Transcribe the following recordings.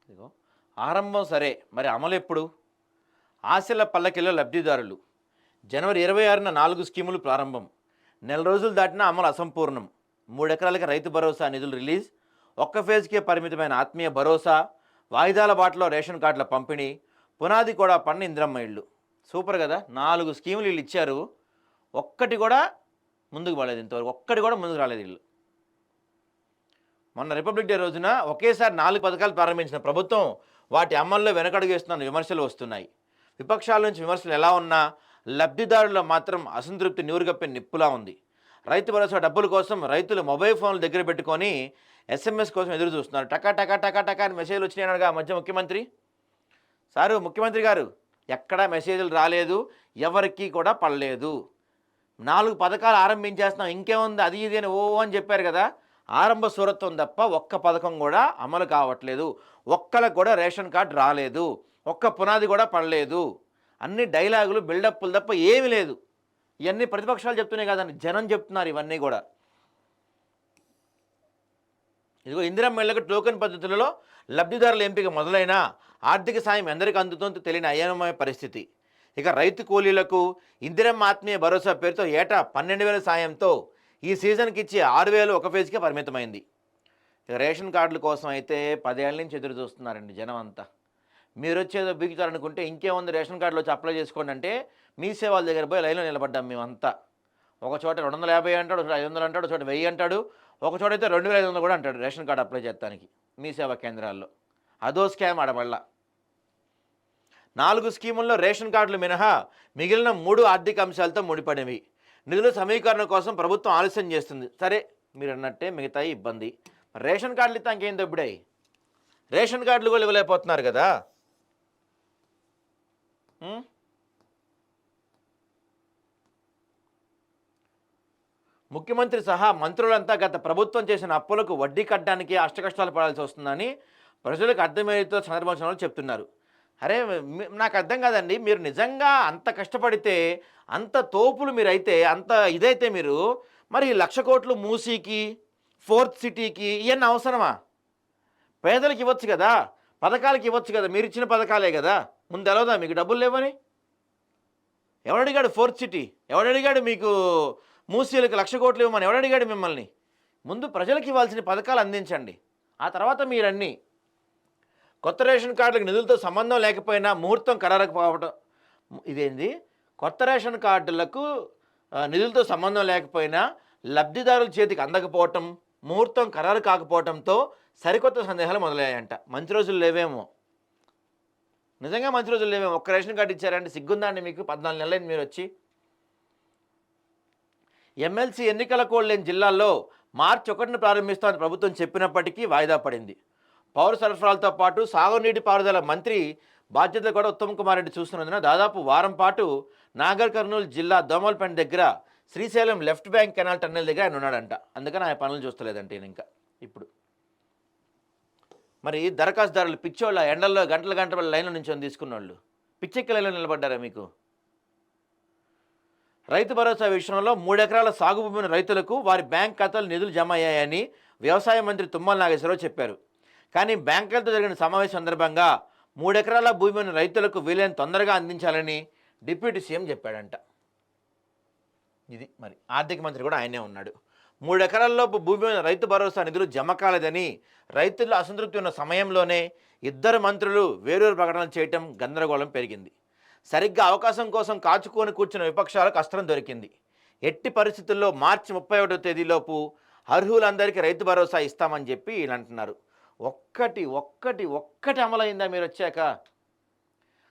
ఇదిగో ఆరంభం సరే, మరి అమలు ఎప్పుడు? ఆశల పల్లకిలో లబ్ధిదారులు. జనవరి 26న 4 స్కీములు ప్రారంభం. నెల రోజులు దాటినా అమలు అసంపూర్ణం. 3 ఎకరాలకి రైతు భరోసా నిధులు రిలీజ్. ఒక్క ఫేజ్కే పరిమితమైన ఆత్మీయ భరోసా. వాయిదాల బాటలో రేషన్ కార్డుల పంపిణీ. పునాది కూడా పన్ను ఇందిరమ్మ ఇళ్ళు. సూపర్ కదా! 4 స్కీములు వీళ్ళు ఇచ్చారు. ఒక్కటి కూడా ముందుకు పడలేదు ఇంతవరకు. ఒక్కటి కూడా ముందుకు రాలేదు వీళ్ళు. మొన్న రిపబ్లిక్ డే రోజున ఒకేసారి 4 పథకాలు ప్రారంభించిన ప్రభుత్వం వాటి అమల్లో వెనకడుగు వేస్తున్న విమర్శలు వస్తున్నాయి. విపక్షాల నుంచి విమర్శలు ఎలా ఉన్నా లబ్ధిదారుల్లో మాత్రం అసంతృప్తి నీరుగప్పే నిప్పులా ఉంది. రైతు భరోసా డబ్బుల కోసం రైతులు మొబైల్ ఫోన్లు దగ్గర పెట్టుకొని ఎస్ఎంఎస్ కోసం ఎదురు చూస్తున్నారు. టకా టకా టకా టకా అని మెసేజ్లు వచ్చినాయనగా మధ్య ముఖ్యమంత్రి ముఖ్యమంత్రి గారు ఎక్కడా మెసేజ్లు రాలేదు, ఎవరికి కూడా పడలేదు. 4 పథకాలు ఆరంభించేస్తున్నాం, ఇంకేముంది అది ఇది అని అని చెప్పారు కదా. ఆరంభ సూరత్వం తప్ప ఒక్క పథకం కూడా అమలు కావట్లేదు. ఒక్కలకు కూడా రేషన్ కార్డు రాలేదు. ఒక్క పునాది కూడా పడలేదు. అన్ని డైలాగులు బిల్డప్లు తప్ప ఏమీ లేదు. ఇవన్నీ ప్రతిపక్షాలు చెప్తున్నాయి కదండి, జనం చెప్తున్నారు ఇవన్నీ కూడా. ఇదిగో ఇందిరమ్మ ఇళ్లకు టోకెన్ పద్ధతులలో లబ్ధిదారుల ఎంపిక మొదలైన ఆర్థిక సాయం ఎందరికి అందుతుందో తెలియని అయోమయ పరిస్థితి. ఇక రైతు కూలీలకు ఇందిరమ్మ ఆత్మీయ భరోసా పేరుతో ఏటా 12,000 సాయంతో ఈ సీజన్కి ఇచ్చి 6,000 ఒక ఫేజ్కే పరిమితమైంది. ఇక రేషన్ కార్డుల కోసం అయితే 10 ఏళ్ళ నుంచి ఎదురు చూస్తున్నారండి జనం అంతా. మీరు వచ్చేదో బీగుతారనుకుంటే ఇంకేముంది, రేషన్ కార్డులో వచ్చి అప్లై చేసుకోండి అంటే మీ సేవల దగ్గర పోయి లైన్లో నిలబడ్డాం మేమంతా. ఒక చోట 250 అంటాడు, 500 అంటాడు, చోట 1000 అంటాడు, ఒక చోట అయితే 2,500 కూడా అంటాడు రేషన్ కార్డు అప్లై చేస్తానికి మీ సేవా కేంద్రాల్లో. అదో స్కామ్ ఆడబళ్ళ. 4 స్కీముల్లో రేషన్ కార్డులు మినహా మిగిలిన 3 ఆర్థిక అంశాలతో ముడిపడినవి. నిధుల సమీకరణ కోసం ప్రభుత్వం ఆలస్యం చేస్తుంది. సరే, మీరు అన్నట్టే మిగతాయి ఇబ్బంది. రేషన్ కార్డులు ఇస్తే ఇంకేం దొబ్బిడాయి? రేషన్ కార్డులు కూడా ఇవ్వలేకపోతున్నారు కదా. ముఖ్యమంత్రి సహా మంత్రులంతా గత ప్రభుత్వం చేసిన అప్పులకు వడ్డీ కట్టడానికి అష్టకష్టాలు పడాల్సి వస్తుందని ప్రజలకు అర్థమయ్యేతో సందర్భంలో చెప్తున్నారు. అరే నాకు అర్థం కాదండి, మీరు నిజంగా అంత కష్టపడితే, అంత తోపులు మీరైతే, అంత ఇదైతే మీరు మరి 1,00,000 కోట్లు మూసీకి, ఫోర్త్ సిటీకి ఇవన్నీ అవసరమా? పేదలకు ఇవ్వచ్చు కదా, పథకాలకి ఇవ్వచ్చు కదా, మీరు ఇచ్చిన పథకాలే కదా. ముందు తెలవదా మీకు డబ్బులు లేవని? ఎవడడిగాడు ఫోర్త్ సిటీ? ఎవడడిగాడు మీకు మూసీలకు 1,00,000 కోట్లు ఇవ్వమని? ఎవడడిగాడు మిమ్మల్ని? ముందు ప్రజలకు ఇవ్వాల్సిన పథకాలు అందించండి, ఆ తర్వాత మీరన్నీ. కొత్త రేషన్ కార్డులకు నిధులతో సంబంధం లేకపోయినా ముహూర్తం ఖరారకపోవడం ఇదేంది? కొత్త రేషన్ కార్డులకు నిధులతో సంబంధం లేకపోయినా లబ్ధిదారుల చేతికి అందకపోవటం, ముహూర్తం ఖరారు కాకపోవడంతో సరికొత్త సందేహాలు మొదలయ్యాయంట. మంచి రోజులు లేవేమో, నిజంగా మంచి రోజులు లేవేమో. ఒక్క రేషన్ కార్డు ఇచ్చారంటే సిగ్గుందండి మీకు? 14 నెలలైంది మీరు వచ్చి. ఎమ్మెల్సీ ఎన్నికల కోడ్ లేని జిల్లాల్లో మార్చి 1న ప్రారంభిస్తామని ప్రభుత్వం చెప్పినప్పటికీ వాయిదా పడింది. పౌర సరఫరాలతో పాటు సాగునీటి పారుదల మంత్రి బాధ్యతలు కూడా ఉత్తమ్ కుమార్ రెడ్డి చూస్తున్నందున దాదాపు వారం పాటు నాగర్ కర్నూలు జిల్లా దోమల్పేట దగ్గర Srisailam left bank canal tunnel దగ్గర ఆయన ఉన్నాడంట. అందుకని ఆయన పనులు చూస్తలేదంటే ఇంకా. ఇప్పుడు మరి దరఖాస్తుదారులు పిచ్చోళ్ళ ఎండల్లో గంటల గంటల లైన్ల నుంచి తీసుకున్న వాళ్ళు పిచ్చెక్కి లైన్లో నిలబడ్డారా మీకు? రైతు భరోసా విషయంలో 3 ఎకరాల సాగు భూమిని రైతులకు వారి బ్యాంక్ ఖాతాలు నిధులు జమ అయ్యాయని వ్యవసాయ మంత్రి తుమ్మల నాగేశ్వరరావు చెప్పారు. కానీ బ్యాంకులతో జరిగిన సమావేశం సందర్భంగా 3 ఎకరాల భూమిని రైతులకు వీలైన తొందరగా అందించాలని డిప్యూటీ సీఎం చెప్పాడంట. ఇది మరి ఆర్థిక మంత్రి కూడా ఆయనే ఉన్నాడు. 3 ఎకరాల్లోపు భూమి మీద రైతు భరోసా నిధులు జమ కాలేదని రైతుల్లో అసంతృప్తి ఉన్న సమయంలోనే 2 మంత్రులు వేరూరు ప్రకటనలు చేయటం గందరగోళం పెరిగింది. సరిగ్గా అవకాశం కోసం కాచుకొని కూర్చున్న విపక్షాలకు అస్త్రం దొరికింది. ఎట్టి పరిస్థితుల్లో మార్చి 31వ తేదీలోపు అర్హులందరికీ రైతు భరోసా ఇస్తామని చెప్పి వీళ్ళు అంటున్నారు. ఒక్కటి అమలైందా మీరు వచ్చాక?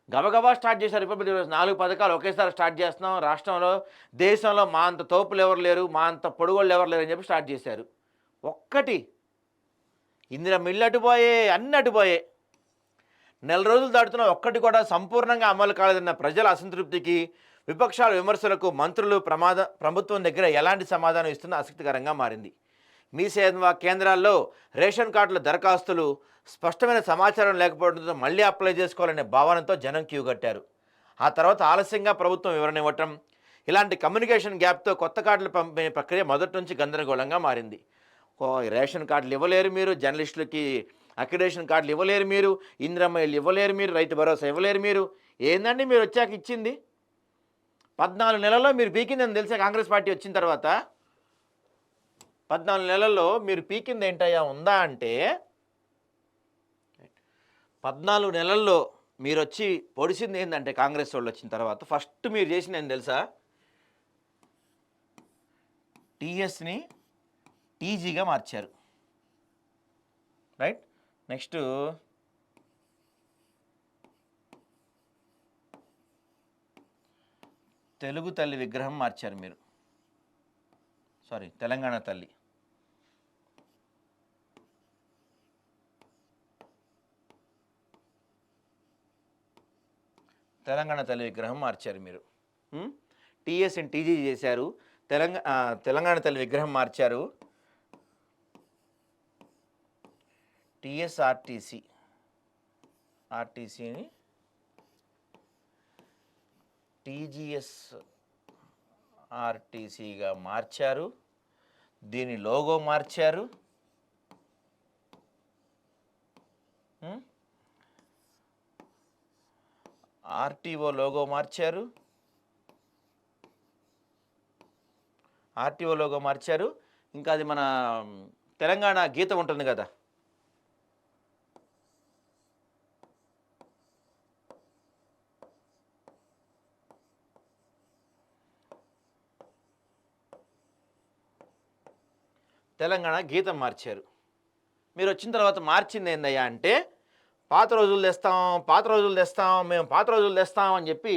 గబగబా స్టార్ట్ చేశారు రిపబ్లిక్ 4 పథకాలు ఒకేసారి స్టార్ట్ చేస్తున్నాం రాష్ట్రంలో, దేశంలో మా అంత తోపులు ఎవరు లేరు, మా అంత పొడుగోళ్ళు ఎవరు లేరు అని చెప్పి స్టార్ట్ చేశారు. ఇందిరమ్మ ఇల్లు అటుపోయే, అన్నీ అటుపోయే. నెల రోజులు దాటుతున్న ఒక్కటి కూడా సంపూర్ణంగా అమలు కాలేదన్న ప్రజల అసంతృప్తికి, విపక్షాల విమర్శలకు మంత్రులు ప్రభుత్వం దగ్గర ఎలాంటి సమాధానం ఇస్తున్న ఆసక్తికరంగా మారింది. మీ సేవా కేంద్రాల్లో రేషన్ కార్డుల దరఖాస్తులు స్పష్టమైన సమాచారం లేకపోవడంతో మళ్ళీ అప్లై చేసుకోవాలనే భావనతో జనం క్యూ కట్టారు. ఆ తర్వాత ఆలస్యంగా ప్రభుత్వం వివరణ ఇవ్వటం, ఇలాంటి కమ్యూనికేషన్ గ్యాప్తో కొత్త కార్డుల పంపిణీ ప్రక్రియ మొదటి నుంచి గందరగోళంగా మారింది. రేషన్ కార్డులు ఇవ్వలేరు మీరు, జర్నలిస్టులకి అక్రిడేషన్ కార్డులు ఇవ్వలేరు మీరు, ఇందిరమ్మ ఇళ్ళు ఇవ్వలేరు మీరు, రైతు భరోసా ఇవ్వలేరు మీరు. ఏందండి మీరు వచ్చాక ఇచ్చింది? 14 నెలల్లో మీరు పీకిందని తెలుసా కాంగ్రెస్ పార్టీ వచ్చిన తర్వాత? 14 నెలల్లో మీరు పీకింది ఏంటయ్యా ఉందా అంటే, 14 నెలల్లో మీరు వచ్చి పొడిచింది ఏంటంటే కాంగ్రెస్ వాళ్ళు వచ్చిన తర్వాత ఫస్ట్ మీరు చేసింది ఏం తెలుసా? టీఎస్ని టీజీగా మార్చారు. రైట్. నెక్స్ట్ తెలుగు తల్లి విగ్రహం మార్చారు మీరు. సారీ, తెలంగాణ తల్లి. తెలంగాణ తల్లి విగ్రహం మార్చారు మీరు. టీఎస్ని టీజీ చేశారు. తెలంగాణ తల్లి విగ్రహం మార్చారు. ఆర్టీసీని ఆర్టీసీగా మార్చారు. దీని లోగో మార్చారు. ఆర్టీఓ లోగో మార్చారు. ఇంకా అది మన తెలంగాణ గీతం ఉంటుంది కదా, తెలంగాణ గీతం మార్చారు. మీరు వచ్చిన తర్వాత మార్చింది ఏందయ్యా అంటే, పాత రోజులు తెస్తాం మేము పాత రోజులు తెస్తాం అని చెప్పి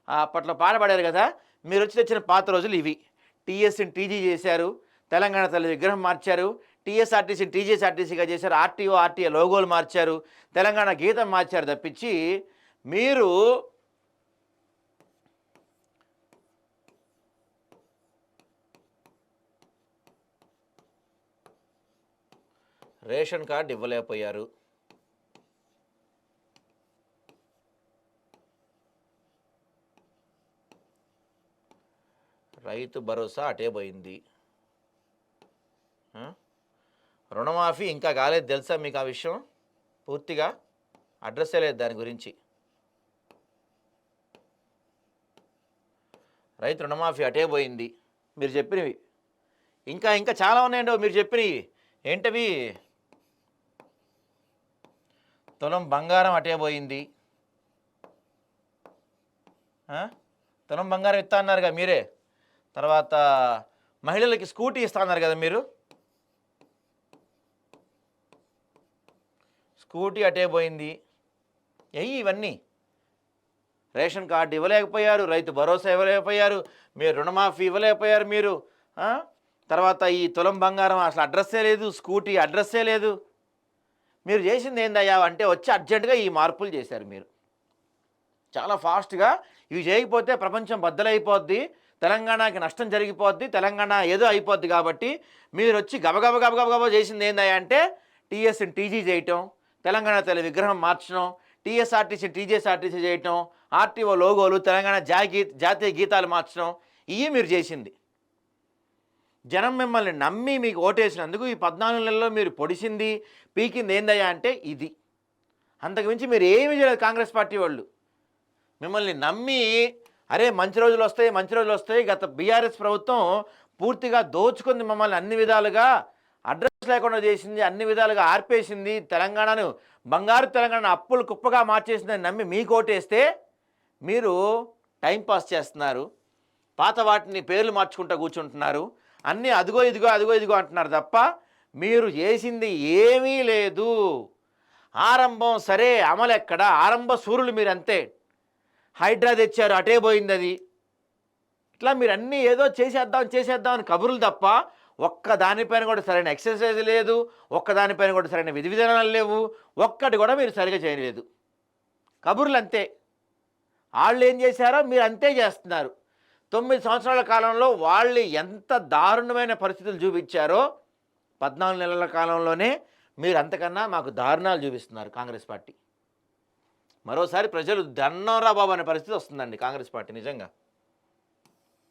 అప్పట్లో పాడబడారు కదా. మీరు వచ్చి తెచ్చిన పాత రోజులు ఇవి. టీఎస్ని టీజీ చేశారు, తెలంగాణ తల్లి విగ్రహం మార్చారు, టీఎస్ఆర్టీసీని టీజీఎస్ఆర్టీసీగా చేశారు, ఆర్టీఏ లోగోలు మార్చారు, తెలంగాణ గీతం మార్చారు తప్పించి మీరు రేషన్ కార్డు ఇవ్వలేకపోయారు. రైతు భరోసా అటే పోయింది. రుణమాఫీ ఇంకా కాలేదు తెలుసా మీకు ఆ విషయం? పూర్తిగా అడ్రస్సే లేదు దాని గురించి. రైతు రుణమాఫీ అటే పోయింది. మీరు చెప్పినవి ఇంకా చాలా ఉన్నాయండి. మీరు చెప్పినవి ఏంటవి? తులం బంగారం అటే పోయింది. తులం బంగారం ఇస్తా అన్నారుగా మీరే. తర్వాత మహిళలకి స్కూటీ ఇస్తా అన్నారు కదా మీరు, స్కూటీ అటే పోయింది. ఇవన్నీ రేషన్ కార్డు ఇవ్వలేకపోయారు, రైతు భరోసా ఇవ్వలేకపోయారు, మీరు రుణమాఫీ ఇవ్వలేకపోయారు మీరు. తర్వాత ఈ తులం బంగారం అసలు అడ్రస్సే లేదు, స్కూటీ అడ్రస్సే లేదు. మీరు చేసింది ఏందయ్యా అంటే వచ్చి అర్జెంటుగా ఈ మార్పులు చేశారు మీరు చాలా ఫాస్ట్గా. ఇవి చేయకపోతే ప్రపంచం బద్దలైపోద్ది, తెలంగాణకి నష్టం జరిగిపోద్ది, తెలంగాణ ఏదో అయిపోద్ది. కాబట్టి మీరు వచ్చి గబగబా చేసింది ఏందయ్యా అంటే టీఎస్ని టీజీ చేయటం, తెలంగాణ తల్లి విగ్రహం మార్చడం, టీఎస్ఆర్టీసీ టీజీఎస్ఆర్టీసీ చేయటం, ఆర్టీఓ లోగోలు, తెలంగాణ జాతీయ గీతాలు మార్చడం, ఇవి మీరు చేసింది. జనం మిమ్మల్ని నమ్మి మీకు ఓటేసినందుకు ఈ 14 నెలల్లో మీరు పొడిచింది పీకింది ఏందయ్యా అంటే ఇది. అంతకుమించి మీరు ఏమీ చేయలేదు. కాంగ్రెస్ పార్టీ వాళ్ళు మిమ్మల్ని నమ్మి అరే మంచి రోజులు వస్తాయి. గత బీఆర్ఎస్ ప్రభుత్వం పూర్తిగా దోచుకుంది మమ్మల్ని, అన్ని విధాలుగా అడ్రస్ లేకుండా చేసింది, అన్ని విధాలుగా ఆర్పేసింది, తెలంగాణను బంగారు తెలంగాణ అప్పులు కుప్పగా మార్చేసిందని నమ్మి మీకు ఓటేస్తే మీరు టైంపాస్ చేస్తున్నారు. పాత వాటిని పేర్లు మార్చుకుంటూ కూర్చుంటున్నారు. అన్నీ అదిగో ఇదిగో అంటున్నారు తప్ప మీరు చేసింది ఏమీ లేదు. ఆరంభం సరే, అమలు ఎక్కడ? ఆరంభ సూర్యులు మీరు అంతే. హైడ్రా తెచ్చారు, అటే పోయింది అది. ఇట్లా మీరు అన్నీ ఏదో చేసేద్దాం అని కబుర్లు తప్ప ఒక్క దానిపైన కూడా సరైన ఎక్సర్సైజ్ లేదు, ఒక్క దానిపైన కూడా సరైన విధి విధానాలు లేవు, ఒక్కటి కూడా మీరు సరిగా చేయలేదు. కబుర్లు అంతే. వాళ్ళు ఏం చేశారో మీరు అంతే చేస్తున్నారు. 9 సంవత్సరాల కాలంలో వాళ్ళు ఎంత దారుణమైన పరిస్థితులు చూపించారో 14 నెలల కాలంలోనే మీరు అంతకన్నా మాకు దారుణాలు చూపిస్తున్నారు కాంగ్రెస్ పార్టీ. మరోసారి ప్రజలు దన్నోరా బాబు అనే పరిస్థితి వస్తుందండి కాంగ్రెస్ పార్టీ నిజంగా.